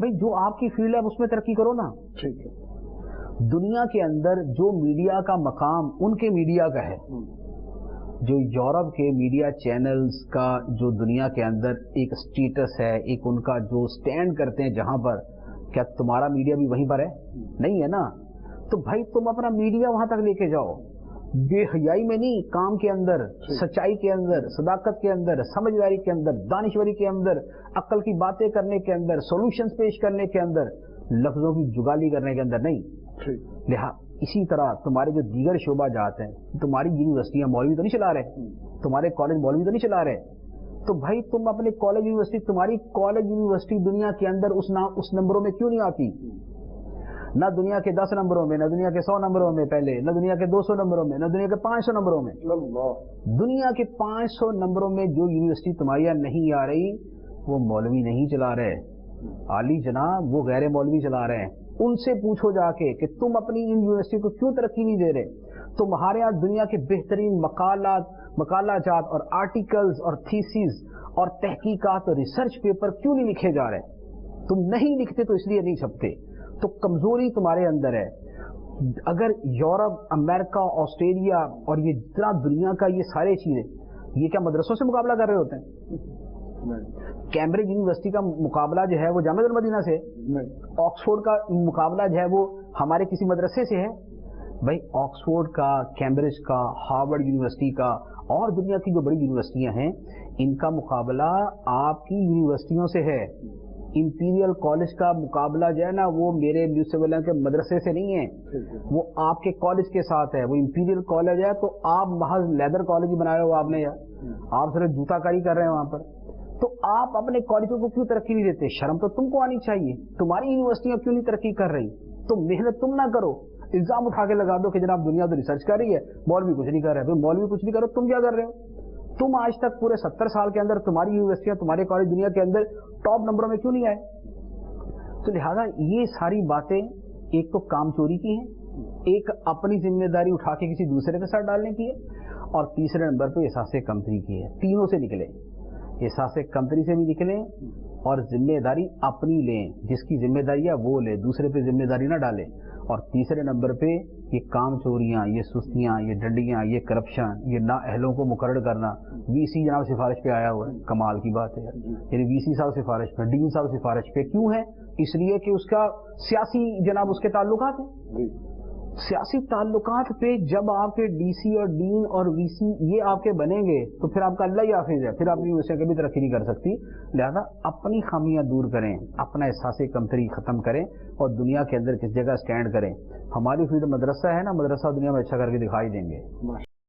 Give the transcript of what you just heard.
بھائی جو آپ کی فیلڈ ہے اس میں ترقی کرو نا. ٹھیک ہے. دنیا کے اندر جو میڈیا کا مقام ان کے میڈیا کا ہے, جو یورپ کے میڈیا چینلز کا جو دنیا کے اندر ایک سٹیٹس ہے, ایک ان کا جو سٹینڈ کرتے ہیں جہاں پر, کیا تمہارا میڈیا بھی وہیں پر ہے؟ نہیں ہے نا. تو بھائی تم اپنا میڈیا وہاں تک لے کے جاؤ, بے حیائی میں نہیں, کام کے اندر, سچائی کے اندر, صداقت کے اندر, سمجھداری کے اندر, دانشوری کے اندر, عقل کی باتیں کرنے کے اندر, سولوشنز پیش کرنے کے اندر, لفظوں کی جگالی کرنے کے اندر نہیں. لہٰذا اسی طرح تمہارے جو دیگر شعبہ جات ہیں, تمہاری یونیورسٹیاں مولوی تو نہیں چلا رہے, تمہارے کالج مولوی تو نہیں چلا رہے, تو بھائی تم اپنے کالج یونیورسٹی, تمہاری کالج یونیورسٹی دنیا کے اندر اس نمبروں میں کیوں نہیں آتی؟ نہ دنیا کے 10 نمبروں میں, نہ دنیا کے 100 نمبروں میں پہلے, نہ دنیا کے 200 نمبروں میں, نہ دنیا کے 500 نمبروں میں. دنیا کے 500 نمبروں میں جو یونیورسٹی تمہاری یہاں نہیں آ رہی, وہ مولوی نہیں چلا رہے, عالی جناب وہ غیر مولوی چلا رہے ہیں. ان سے پوچھو جا کے کہ تم اپنی یونیورسٹی کو کیوں ترقی نہیں دے رہے؟ تمہارے یہاں دنیا کے بہترین مقالہ جات اور آرٹیکلز اور تھیسیز اور تحقیقات اور ریسرچ پیپر کیوں نہیں لکھے جا رہے؟ تم نہیں لکھتے تو اس لیے نہیں چھپتے. تو کمزوری تمہارے اندر ہے. اگر یورپ, امریکہ, آسٹریلیا اور یہ جتنا دنیا کا یہ سارے چیزیں, یہ کیا مدرسوں سے مقابلہ کر رہے ہوتے ہیں؟ کیمبرج یونیورسٹی کا مقابلہ جو ہے وہ جامعہ المدینہ سے, آکسفورڈ کا مقابلہ جو ہے وہ ہمارے کسی مدرسے سے ہے. بھائی آکسفورڈ کا, کیمبرج کا, ہارورڈ یونیورسٹی کا اور دنیا کی جو بڑی یونیورسٹیاں ہیں, ان کا مقابلہ آپ کی یونیورسٹیوں سے ہے. امپیریل کالج کا مقابلہ جو ہے نا وہ میرے میوسیول کے مدرسے سے نہیں ہے, وہ آپ کے کالج کے ساتھ ہے. وہ امپیریل کالج ہے تو آپ محض لیدر کالج ہی بنایا ہو آپ نے, آپ صرف جوتا کاری کر رہے ہیں وہاں پر. تو آپ اپنے کالجوں کو کیوں ترقی نہیں دیتے؟ شرم تو تم کو آنی چاہیے. تمہاری یونیورسٹیاں کیوں نہیں ترقی کر رہی؟ تو محنت تم نہ کرو, الزام اٹھا کے لگا دو کہ جناب دنیا تو ریسرچ کر رہی ہے, مولوی کچھ نہیں کر رہے. مولوی کچھ نہیں کرو, تم کیا کر رہے ہو؟ تم آج تک پورے 70 سال کے اندر تمہاری یونیورسٹیاں, تمہارے کالج دنیا کے اندر ٹاپ نمبروں میں کیوں نہیں آئے؟ تو لہذا یہ ساری باتیں ایک تو کام چوری کی ہیں, ایک اپنی ذمہ داری اٹھا کے کسی دوسرے کے ساتھ ڈالنے کی ہے, اور تیسرے نمبر پہ احساس کمتری کی ہے. تینوں سے نکلیں, احساس کمتری سے بھی نکلیں اور ذمہ داری اپنی لیں, جس کی ذمہ داری ہے وہ لے, دوسرے پہ ذمہ داری نہ ڈالیں. اور تیسرے نمبر پہ یہ کام چوریاں, یہ سستیاں, یہ ڈنڈیاں, یہ کرپشن, یہ نااہلوں کو مقرر کرنا. وی سی جناب سفارش پہ آیا ہوا ہے, کمال کی بات ہے یعنی وی سی صاحب سفارش پہ, ڈین صاحب سفارش پہ. کیوں ہے؟ اس لیے کہ اس کا سیاسی جناب اس کے تعلقات ہیں. سیاسی تعلقات پہ جب آپ کے ڈی سی اور ڈین اور وی سی یہ آپ کے بنیں گے تو پھر آپ کا اللہ ہی حافظ ہے, پھر آپ کی یونیورسٹی کبھی ترقی نہیں کر سکتی. لہذا اپنی خامیاں دور کریں, اپنا احساس کمتری ختم کریں اور دنیا کے اندر کس جگہ سٹینڈ کریں. ہماری فیلڈ مدرسہ ہے نا, مدرسہ دنیا میں اچھا کر کے دکھائی دیں گے.